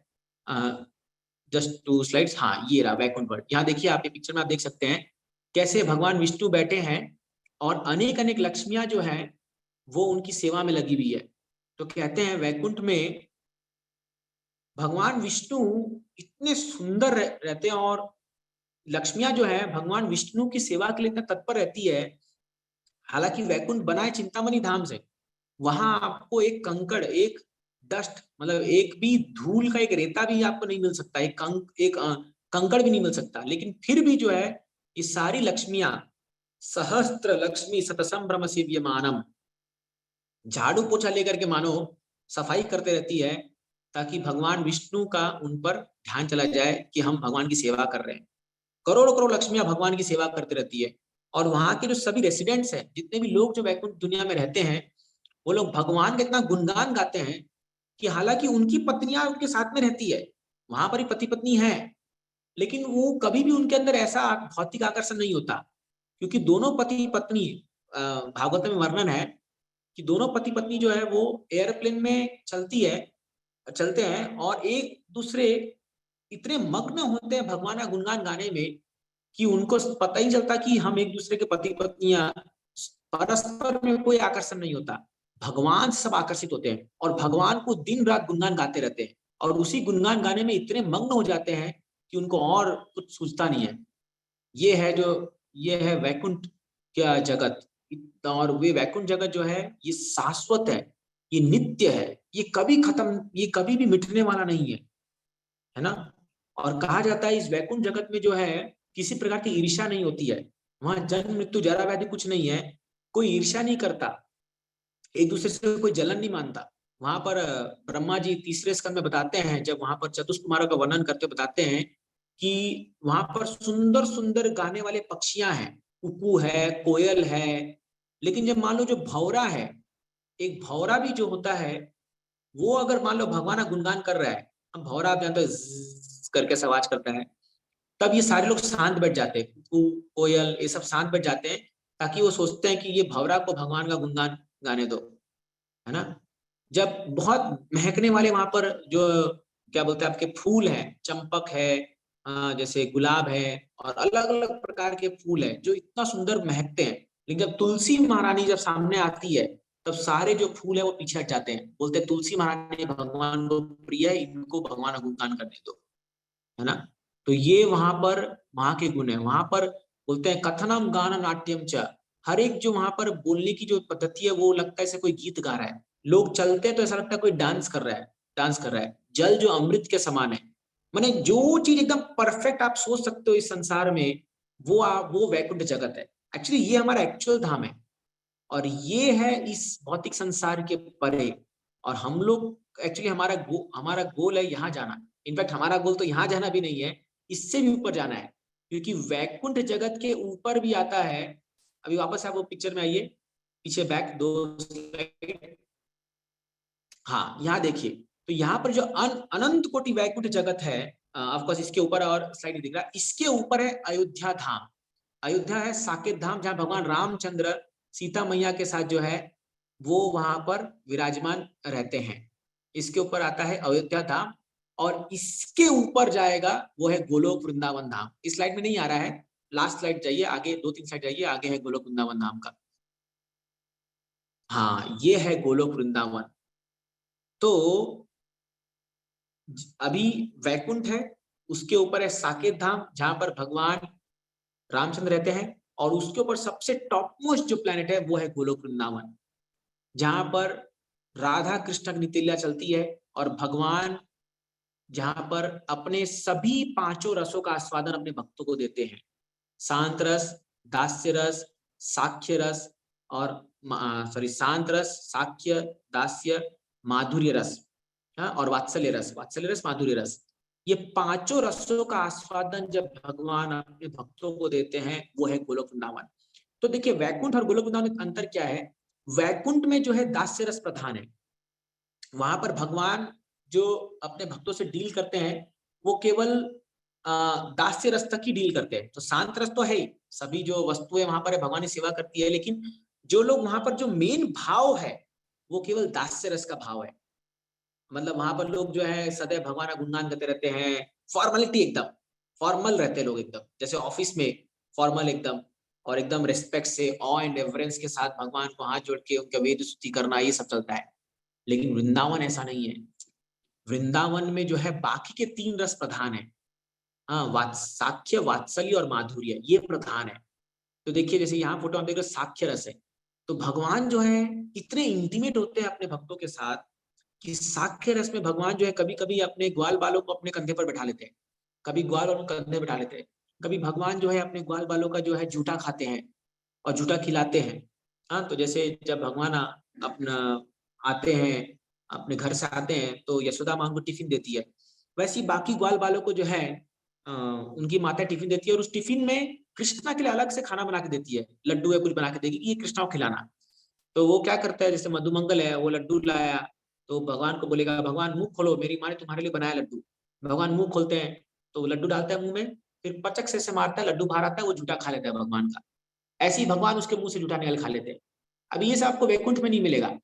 जस्ट 2 स्लाइड्स। हाँ, ये रहा वैकुंठ वर्ड। यहाँ देखिए, आप ये पिक्चर में आप देख सकते हैं कैसे भगवान विष्णु बैठे हैं और अनेक अनेक लक्ष्मियां जो हैं वो उनकी सेवा में लगी हुई है। तो कहते हैं वैकुंठ में भगवान विष्णु इतने सुंदर रहते हैं और लक्ष्मियां जो है भगवान विष्णु की सेवा के लिए इतना तत्पर रहती है। हालांकि वैकुंठ बना है चिंतामणि धाम से, वहां आपको एक कंकड़, एक डस्ट, मतलब एक भी धूल का एक रेता भी आपको नहीं मिल सकता, एक कंकड़ भी नहीं मिल सकता। लेकिन फिर भी जो है ये सारी लक्ष्मियां, सहस्त्र लक्ष्मी शतसंभ्रम सेव्यमानम, झाड़ू पोछा लेकर के मानो सफाई करते रहती है, ताकि भगवान विष्णु का उन पर ध्यान चला जाए कि हम भगवान की सेवा कर रहे हैं। करोड़ों करोड़ लक्ष्मियां भगवान की सेवा करती रहती है। और वहां के जो सभी रेसिडेंट्स हैं, जितने भी लोग जो वैकुंठ दुनिया में रहते हैं, वो लोग भगवान का इतना गुणगान गाते हैं कि हालांकि उनकी पत्नियां उनके साथ में रहती है, वहां पर ही पति पत्नी है, लेकिन वो कभी भी उनके अंदर ऐसा भौतिक आकर्षण नहीं होता, क्योंकि दोनों पति पत्नी, भागवत में वर्णन है कि दोनों पति पत्नी जो है वो एयरप्लेन में चलते हैं और एक दूसरे इतने मग्न होते हैं भगवान का गुणगान गाने में कि उनको पता ही चलता कि हम एक दूसरे के पति पत्नियां, परस्पर में कोई आकर्षण नहीं होता। भगवान से सब आकर्षित होते हैं और भगवान को दिन रात गुणगान गाते रहते हैं और उसी गुणगान गाने में इतने मग्न हो जाते हैं कि उनको और कुछ सूझता नहीं है। ये है वैकुंठ का जगत। और वे वैकुंठ जगत जो है ये शाश्वत है, ये नित्य है, ये कभी खत्म, ये कभी भी मिटने वाला नहीं है ना। और कहा जाता है इस वैकुंठ जगत में जो है किसी प्रकार की ईर्ष्या नहीं होती है। वहां जन्म मृत्यु जरा व्याधि कुछ नहीं है, कोई ईर्ष्या नहीं करता, एक दूसरे से कोई जलन नहीं मानता। वहां पर ब्रह्मा जी तीसरे स्कंद में बताते हैं, जब वहां पर चतुष्कुमारों का वर्णन करते बताते हैं कि वहां पर सुंदर सुंदर गाने वाले पक्षियां हैं, कुकू है, कोयल है। लेकिन जब मान लो जो भौरा है, एक भौरा भी जो होता है, वो अगर मान लो भगवान का गुणगान कर रहा है, हम भौरा आप जानते हो ज़्ज़ करके से आवाज करता है, तब ये सारे लोग शांत बैठ जाते हैं, कुकू कोयल ये सब शांत बैठ जाते हैं, ताकि वो सोचते हैं कि ये भौरा को भगवान का गुणगान गाने दो, है ना। जब बहुत महकने वाले वहां पर जो क्या बोलते हैं आपके फूल हैं, चंपक है, जैसे गुलाब है, और अलग अलग प्रकार के फूल है जो इतना सुंदर महकते हैं, लेकिन जब तुलसी महारानी जब सामने आती है, तब सारे जो फूल है वो पीछे हट जाते हैं, बोलते हैं तुलसी महारानी भगवान को प्रिय है, इनको भगवान का गुणगान करने दो, है ना। तो ये वहां के गुण है। वहां पर बोलते हैं कथनम गान नाट्यम च, हर एक जो वहां पर बोलने की जो पद्धति है वो लगता है जैसे कोई गीत गा रहा है, लोग चलते हैं तो ऐसा लगता है कोई डांस कर रहा है, जल जो अमृत के समान है। माने जो चीज एकदम परफेक्ट आप सोच सकते हो इस संसार में, वो वैकुंठ जगत है। एक्चुअली ये हमारा एक्चुअल धाम है, और ये है इस भौतिक संसार के परे। और हम लोग एक्चुअली हमारा गोल है यहाँ जाना। इनफैक्ट हमारा गोल तो यहाँ जाना भी नहीं है, इससे भी ऊपर जाना है, क्योंकि वैकुंठ जगत के ऊपर भी आता है। अभी वापस आप वो पिक्चर में आइए, पीछे बैक 2 स्लाइड। हाँ, यहाँ देखिए, तो यहाँ पर जो अनंत कोटि वैकुंठ जगत है, ऑफकोर्स इसके ऊपर और स्लाइड दिख रहा है, इसके ऊपर है अयोध्या धाम। अयोध्या है साकेत धाम, जहाँ भगवान रामचंद्र सीता मैया के साथ जो है वो वहां पर विराजमान रहते हैं। इसके ऊपर आता है अयोध्या धाम, और इसके ऊपर जाएगा वो है गोलोक वृंदावन धाम। इस स्लाइड में नहीं आ रहा है, लास्ट स्लाइड जाइए, आगे 2-3 स्लाइड जाइए, आगे है गोलोक वृंदावन धाम का। हाँ, ये है गोलोक वृंदावन। तो अभी वैकुंठ है, उसके ऊपर है साकेत धाम जहां पर भगवान रामचंद्र रहते हैं, और उसके ऊपर सबसे टॉप मोस्ट जो प्लेनेट है वो है गोलोक वृंदावन, जहां पर राधा कृष्ण की नित्य चलती है, और भगवान जहां पर अपने सभी 5 रसों का आस्वादन अपने भक्तों को देते हैं, शांत रस, दास्य रस, साख्य रस, और शांत रस, साख्य, दास्य, माधुर्य रस, और वात्सल्य रस, माधुर्य रस। ये 5 रसों का आस्वादन जब भगवान अपने भक्तों को देते हैं, वो है गोलोक वृंदावन। तो देखिए वैकुंठ और गोलोक वृंदावन में अंतर क्या है। वैकुंठ में जो है दास्य रस प्रधान है, वहां पर भगवान जो अपने भक्तों से डील करते हैं वो केवल दास्य रस तक ही डील करते हैं। तो शांत रस तो है ही, सभी जो वस्तुएं वहां पर है भगवान की सेवा करती है, लेकिन जो लोग वहां पर जो मेन भाव है वो केवल दास्य रस का भाव है। मतलब वहां पर लोग जो है सदैव भगवान का गुणगान करते रहते हैं, फॉर्मेलिटी एकदम फॉर्मल रहते हैं लोग एकदम, जैसे ऑफिस में फॉर्मल एकदम, और एकदम रिस्पेक्ट से ऑ एंड रेवरेंस के साथ भगवान को हाथ जोड़ के उनका वेद स्तुति करना, ये सब चलता है। लेकिन वृंदावन ऐसा नहीं है। वृंदावन में जो है बाकी के 3 रस प्रधान है। हाँ, साख्य, वात्सल्य और माधुर्य, ये प्रधान है। तो देखिए जैसे यहाँ फोटो आप देख रहे हो, साख्य रस है। तो भगवान जो है इतने इंटीमेट होते हैं अपने भक्तों के साथ कि साख्य रस में भगवान जो है कभी कभी अपने ग्वाल बालों को अपने कंधे पर बैठा लेते हैं, कभी ग्वाल और कंधे पर बैठा लेते हैं, कभी भगवान जो है अपने ग्वाल बालों का जो है जूठा खाते हैं और जूठा खिलाते हैं। हाँ, तो जैसे जब भगवान अपना आते हैं, अपने घर से आते हैं, तो यशोदा माँ उनको टिफिन देती है। वैसे ही बाकी ग्वाल बालों को जो है उनकी माता टिफिन देती है, और उस टिफिन में कृष्णा के लिए अलग से खाना बना के देती है, लड्डू या कुछ बना के देगी कि ये कृष्णा को खिलाना। तो वो क्या करता है, जैसे मधुमंगल है वो लड्डू लाया, तो भगवान को बोलेगा भगवान मुंह खोलो, मेरी माँ ने तुम्हारे लिए बनाया लड्डू। भगवान मुंह खोलते हैं तो वो लड्डू डालता है मुंह में, फिर पचक से मारता है, लड्डू बाहर आता है, वो झूठा खा लेता है भगवान का। ऐसे ही भगवान उसके मुंह से झूठा निकल खा लेते हैं। अब ये सब आपको वैकुंठ में नहीं मिलेगा।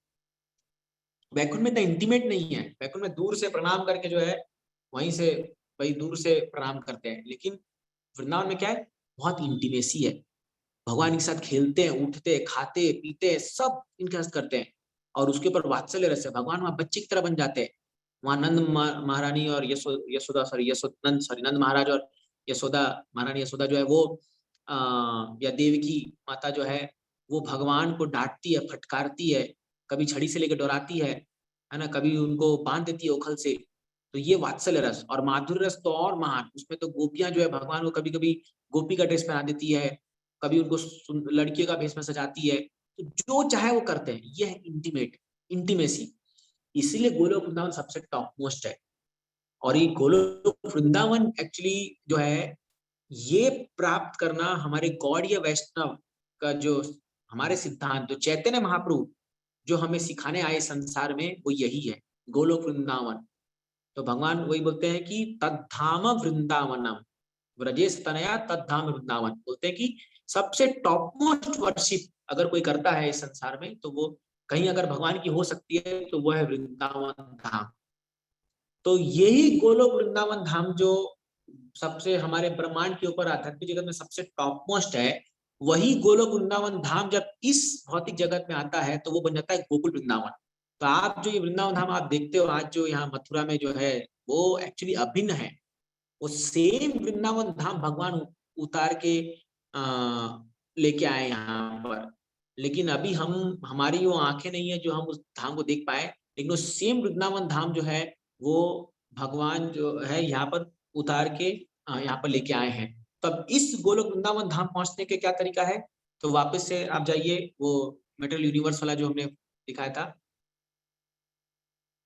वैकुंठ में इतना इंटीमेट नहीं है। वैकुंठ में दूर से प्रणाम करके जो है वहीं से वही दूर से प्रणाम करते हैं, लेकिन वृंदावन में क्या है, बहुत इंटीमेसी है। भगवान के साथ खेलते हैं, उठते हैं, खाते पीते हैं, सब इनके साथ करते हैं। और उसके ऊपर वात्सल्य रस है, भगवान वहां बच्चे की तरह बन जाते हैं। वहां नंद महारानी और यशोदा सॉरी नंद महाराज और यशोदा महारानी यशोदा जो है वो या देवकी माता जो है वो भगवान को डांटती है, फटकारती है, कभी छड़ी से लेकर डराती है ना, कभी उनको बांध देती है उखल से। तो ये वात्सल्य रस। और माधुर्य रस तो और महान, उसमें तो गोपियां जो है भगवान को कभी कभी गोपी का ड्रेस पहना देती है, कभी उनको लड़कियों का भेष में सजाती है। तो जो चाहे वो करते हैं, ये है इंटीमेट, इंटीमेसी। इसीलिए गोलोक वृंदावन सबसे टॉप मोस्ट है। और ये गोलोक वृंदावन एक्चुअली जो है, ये प्राप्त करना हमारे गौड़ीय वैष्णव का जो हमारे सिद्धांत, जो चैतन्य महाप्रभु जो हमें सिखाने आए संसार में, वो यही है, गोलोक वृंदावन। तो भगवान वही बोलते हैं कि तद्धाम वृंदावनम ब्रजेश तनया तद्धाम वृंदावन, बोलते हैं कि सबसे टॉप मोस्ट वर्शिप अगर कोई करता है इस संसार में, तो वो कहीं अगर भगवान की हो सकती है तो वो है वृंदावन धाम। तो यही गोलोक वृंदावन धाम जो सबसे हमारे ब्रह्मांड के ऊपर आध्यात्मिक जगत में सबसे टॉप मोस्ट है, वही गोलोक वृंदावन धाम जब इस भौतिक जगत में आता है तो वो बन जाता है गोकुल वृंदावन। तो आप जो ये वृंदावन धाम आप देखते हो आज जो यहाँ मथुरा में जो है, वो एक्चुअली अभिन्न है। वो सेम वृंदावन धाम भगवान उतार के लेके आए यहाँ पर। लेकिन अभी हमारी वो आंखें नहीं है जो हम उस धाम को देख पाए, लेकिन वो सेम वृंदावन धाम जो है वो भगवान जो है यहाँ पर उतार के यहाँ पर लेके आए हैं। तब इस गोलोक वृंदावन धाम पहुंचने के क्या तरीका है, तो वापस से आप जाइए वो मेटल यूनिवर्स वाला जो हमने दिखाया था।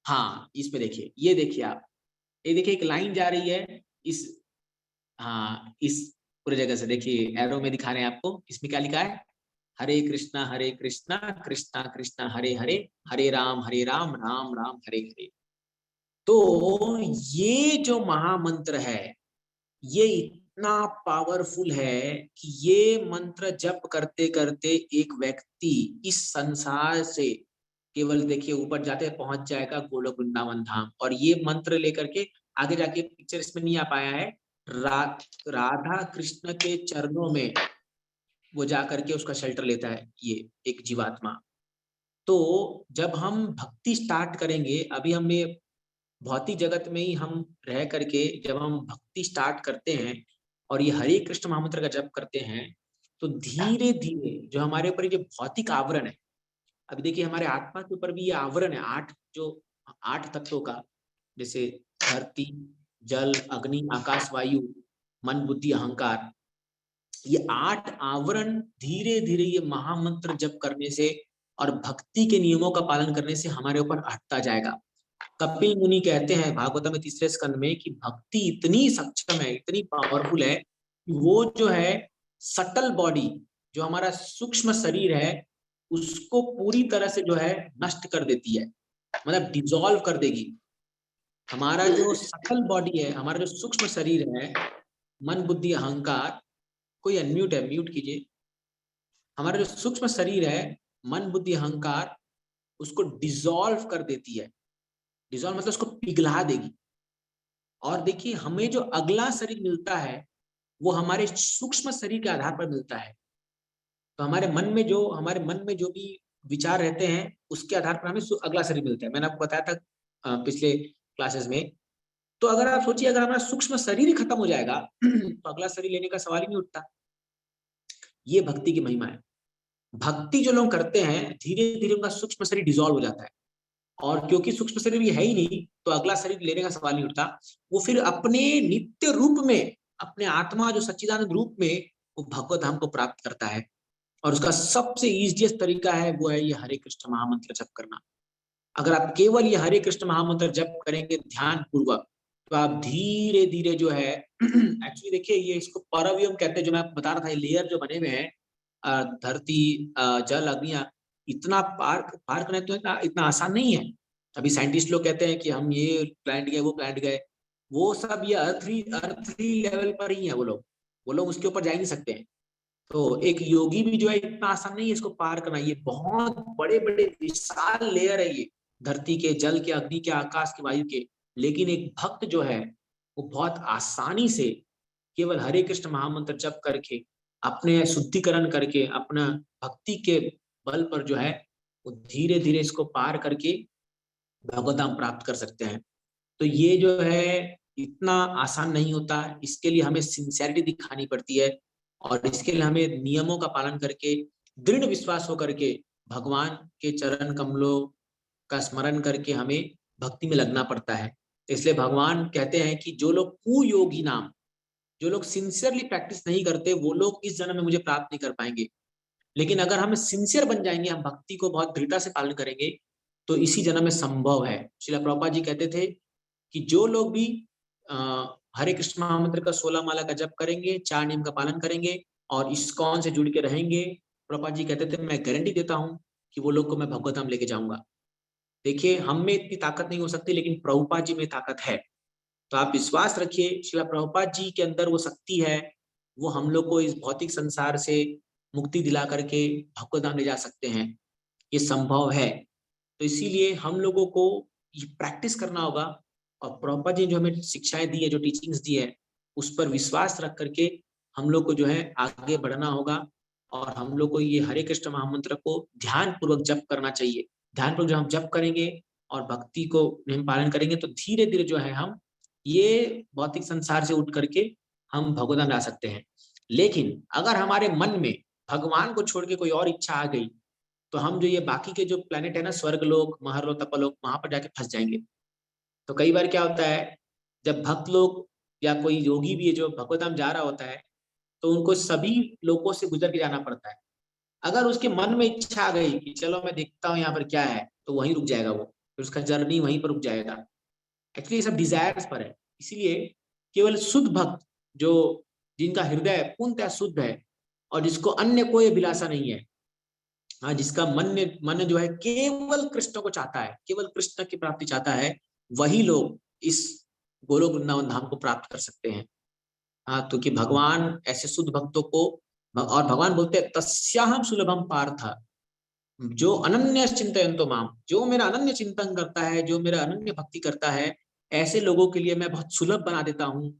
हाँ, इसमें देखिए, ये देखिए आप, ये देखिए एक लाइन जा रही है इस, हाँ, इस पूरे जगह से देखिए एरो में दिखा रहे हैं आपको। इसमें क्या लिखा है, हरे कृष्णा कृष्णा कृष्णा हरे हरे, हरे राम राम राम हरे हरे। तो ये जो महामंत्र है, ये इतना पावरफुल है कि ये मंत्र जप करते करते एक व्यक्ति इस संसार से केवल देखिए ऊपर जाते पहुंच जाएगा गोलोक वृंदावन धाम। और ये मंत्र लेकर के आगे जाके पिक्चर इसमें नहीं आ पाया है, राधा कृष्ण के चरणों में वो जा करके उसका शेल्टर लेता है ये एक जीवात्मा। तो जब हम भक्ति स्टार्ट करेंगे, अभी हम ये भौतिक जगत में ही हम रह करके जब हम भक्ति स्टार्ट करते हैं और ये हरे कृष्ण महामंत्र का जप करते हैं, तो धीरे धीरे जो हमारे ऊपर ये भौतिक आवरण है, अभी देखिए हमारे आत्मा के ऊपर भी ये आवरण है, 8 तत्वों का, जैसे धरती, जल, अग्नि, आकाश, वायु, मन, बुद्धि, अहंकार। ये 8 आवरण धीरे धीरे ये महामंत्र जप करने से और भक्ति के नियमों का पालन करने से हमारे ऊपर हटता जाएगा। कपिल मुनि कहते हैं भागवत में 3 स्कंद में कि भक्ति इतनी सक्षम है, इतनी पावरफुल है कि वो जो है सटल बॉडी, जो हमारा सूक्ष्म शरीर है, उसको पूरी तरह से जो है नष्ट कर देती है, मतलब डिसॉल्व कर देगी। हमारा जो सकल बॉडी है, हमारा जो सूक्ष्म शरीर है, मन बुद्धि अहंकार, कोई अनम्यूट है, म्यूट कीजिए। हमारा जो सूक्ष्म शरीर है, मन बुद्धि अहंकार, उसको डिसॉल्व कर देती है। डिसॉल्व मतलब उसको पिघला देगी। और देखिए, हमें जो अगला शरीर मिलता है वो हमारे सूक्ष्म शरीर के आधार पर मिलता है। तो हमारे मन में जो भी विचार रहते हैं उसके आधार पर हमें अगला शरीर मिलता है। मैंने आपको बताया था पिछले क्लासेस में। तो अगर आप सोचिए, अगर हमारा सूक्ष्म शरीर ही खत्म हो जाएगा तो अगला शरीर लेने का सवाल ही नहीं उठता। ये भक्ति की महिमा है। भक्ति जो लोग करते हैं, धीरे धीरे उनका सूक्ष्म शरीर डिसॉल्व हो जाता है। और क्योंकि सूक्ष्म शरीर भी है ही नहीं, तो अगला शरीर लेने का सवाल नहीं उठता। वो फिर अपने नित्य रूप में, अपने आत्मा जो सच्चिदानंद रूप में, वो भगवत धाम को प्राप्त करता है। और उसका सबसे इजीएस्ट तरीका है, वो है ये हरे कृष्ण महामंत्र जप करना। अगर आप केवल ये हरे कृष्ण महामंत्र जप करेंगे ध्यान पूर्वक, तो आप धीरे धीरे जो है एक्चुअली देखिए, ये इसको परव्योम कहते हैं। जो मैं आपको बता रहा था, ये लेयर जो बने हुए हैं, धरती, जल, अग्नि, इतना पार पार करना तो इतना आसान नहीं है। अभी साइंटिस्ट लोग कहते हैं कि हम ये प्लैनेट गए, वो प्लैनेट गए। वो सब ये अर्थ ही लेवल पर ही है। वो लोग उसके ऊपर जा ही नहीं सकते हैं। तो एक योगी भी जो है, इतना आसान नहीं है इसको पार करना। ये बहुत बड़े बड़े विशाल लेयर है ये, धरती के, जल के, अग्नि के, आकाश के, वायु के। लेकिन एक भक्त जो है, वो बहुत आसानी से केवल हरे कृष्ण महामंत्र जप करके, अपने शुद्धिकरण करके, अपना भक्ति के बल पर जो है, वो धीरे धीरे इसको पार करके भगवत धाम प्राप्त कर सकते हैं। तो ये जो है, इतना आसान नहीं होता। इसके लिए हमें सिंसियरिटी दिखानी पड़ती है। और इसके लिए हमें नियमों का पालन करके, दृढ़ विश्वास होकर के, भगवान के चरण कमलों का स्मरण करके हमें भक्ति में लगना पड़ता है। इसलिए भगवान कहते हैं कि जो लोग कुयोगी नाम, जो लोग सिंसियरली प्रैक्टिस नहीं करते, वो लोग इस जन्म में मुझे प्राप्त नहीं कर पाएंगे। लेकिन अगर हम सिंसियर बन जाएंगे, हम भक्ति को बहुत दृढ़ता से पालन करेंगे, तो इसी जन्म में संभव है। श्रील प्रभुपाद जी कहते थे कि जो लोग भी हरे कृष्ण महामंत्र का 16 माला का जप करेंगे, 4 नियम का पालन करेंगे और इस्कॉन से जुड़ के रहेंगे, प्रभुपाद जी कहते थे, मैं गारंटी देता हूं कि वो लोग को मैं भगवत धाम लेके जाऊंगा। देखिए, हम में इतनी ताकत नहीं हो सकती, लेकिन प्रभुपाद जी में ताकत है। तो आप विश्वास रखिए, श्रील प्रभुपाद जी के अंदर वो शक्ति है। वो हम लोग को इस भौतिक संसार से मुक्ति दिला करके भगवत धाम ले जा सकते हैं। ये संभव है। तो इसीलिए हम लोगों को ये प्रैक्टिस करना होगा। और प्रभुपाद जी जो हमें शिक्षाएं दी है, जो टीचिंग्स दी है, उस पर विश्वास रख करके हम लोग को जो है आगे बढ़ना होगा। और हम लोग को ये हरे कृष्ण महामंत्र को ध्यान पूर्वक जप करना चाहिए। ध्यान पूर्वक जब हम जप करेंगे और भक्ति को हम पालन करेंगे, तो धीरे धीरे जो है हम ये भौतिक संसार से उठ करके हम भगवत धाम ला सकते हैं। लेकिन अगर हमारे मन में भगवान को छोड़ के कोई और इच्छा आ गई, तो हम जो ये बाकी के जो प्लेनेट है ना, स्वर्ग लोक, महरलोक, तपलोक, वहां पर जाके फंस जाएंगे। तो कई बार क्या होता है, जब भक्त लोग या कोई योगी भी है जो भगवत धाम जा रहा होता है, तो उनको सभी लोगों से गुजर के जाना पड़ता है। अगर उसके मन में इच्छा आ गई कि चलो मैं देखता हूँ यहाँ पर क्या है, तो वहीं रुक जाएगा वो, फिर उसका जर्नी वहीं पर रुक जाएगा। एक्चुअली ये सब डिजायर्स पर है। इसीलिए केवल शुद्ध भक्त, जो जिनका हृदय पूर्णतः शुद्ध है और जिसको अन्य कोई अभिलाषा नहीं है, हाँ, जिसका मन जो है केवल कृष्ण को चाहता है, केवल कृष्ण की प्राप्ति चाहता है, वही लोग इस गोलोक वृंदावन धाम को प्राप्त कर सकते हैं। हाँ, तो कि भगवान ऐसे शुद्ध भक्तों को, और भगवान बोलते हैं तस्याहम सुलभम पार्थ, जो अनन्य चिंतयन्तो माम, जो मेरा अनन्य चिंतन करता है, जो मेरा अनन्य भक्ति करता है, ऐसे लोगों के लिए मैं बहुत सुलभ बना देता हूँ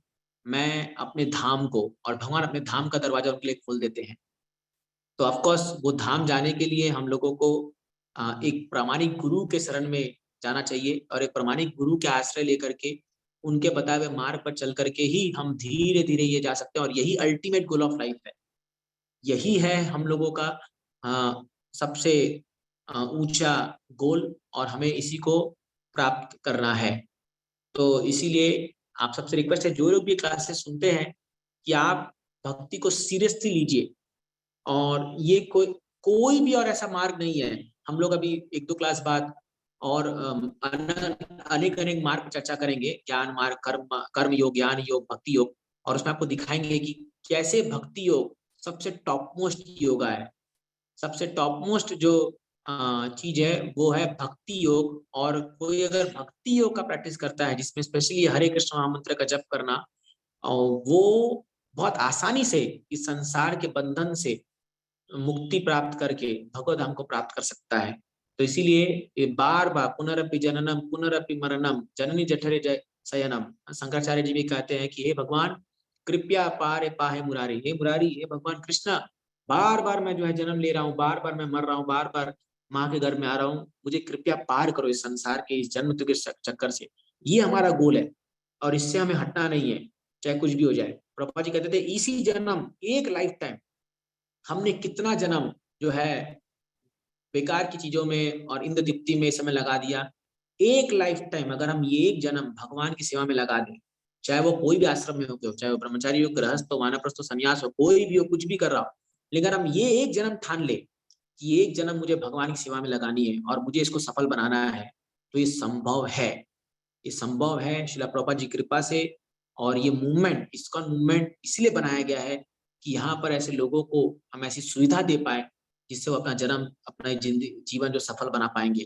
मैं अपने धाम को। और भगवान अपने धाम का दरवाजा उनके लिए खोल देते हैं। तो ऑफ कोर्स वो धाम जाने के लिए हम लोगों को एक प्रामाणिक गुरु के शरण में जाना चाहिए, और एक प्रामाणिक गुरु के आश्रय लेकर के उनके बताए हुए मार्ग पर चल करके ही हम धीरे धीरे ये जा सकते हैं। और यही अल्टीमेट गोल ऑफ लाइफ है। यही है हम लोगों का सबसे ऊंचा गोल, और हमें इसी को प्राप्त करना है। तो इसीलिए आप सबसे रिक्वेस्ट है, जो लोग भी क्लासेस सुनते हैं, कि आप भक्ति को सीरियसली लीजिए। और ये कोई भी और ऐसा मार्ग नहीं है। हम लोग अभी 1-2 क्लास बाद और अनेक अनेक मार्ग पर चर्चा करेंगे, ज्ञान मार्ग, कर्म योग, ज्ञान योग, भक्ति योग। और उसमें आपको दिखाएंगे कि कैसे भक्ति योग सबसे टॉप मोस्ट योगा है, सबसे टॉप मोस्ट जो चीज है वो है भक्ति योग। और कोई अगर भक्ति योग का प्रैक्टिस करता है जिसमें स्पेशली हरे कृष्ण महामंत्र का जप करना, और वो बहुत आसानी से इस संसार के बंधन से मुक्ति प्राप्त करके भगवत धाम को प्राप्त कर सकता है। तो इसीलिए ये बार बार पुनरपि जननम पुनरपि मरणम जननी जठरे जय शयनम, शंकराचार्य जी भी कहते हैं कि हे भगवान कृपया पारे पाहे मुरारी, हे मुरारी, हे भगवान कृष्णा, बार बार मैं जो है जन्म ले रहा हूँ, बार बार मैं मर रहा हूँ, बार बार माँ के घर में आ रहा हूँ, मुझे कृपया पार करो इस संसार के इस जन्म के चक्कर से। ये हमारा गोल है और इससे हमें हटना नहीं है, चाहे कुछ भी हो जाए। प्रभुपाद जी कहते थे इसी जन्म एक लाइफ टाइम हमने कितना जन्म जो है बेकार की चीजों में और इंद्र दीप्ति में समय लगा दिया। एक लाइफ टाइम अगर हम ये एक जन्म भगवान की सेवा में लगा दें, चाहे वो कोई भी आश्रम में हो, चाहे वो ब्रह्मचारी हो, गृहस्थ हो, वानप्रस्थ हो, संन्यास हो, कोई भी हो, कुछ भी कर रहा हो, लेकिन हम ये एक जन्म ठान ले कि ये एक जन्म मुझे भगवान की सेवा में लगानी है और मुझे इसको सफल बनाना है, तो ये संभव है। ये संभव है श्रील प्रभुपाद जी की कृपा से। और ये मूवमेंट, इस्कॉन मूवमेंट इसलिए बनाया गया है कि यहाँ पर ऐसे लोगों को हम ऐसी सुविधा दे पाए जिससे वो अपना जन्म, अपना जीवन जो सफल बना पाएंगे।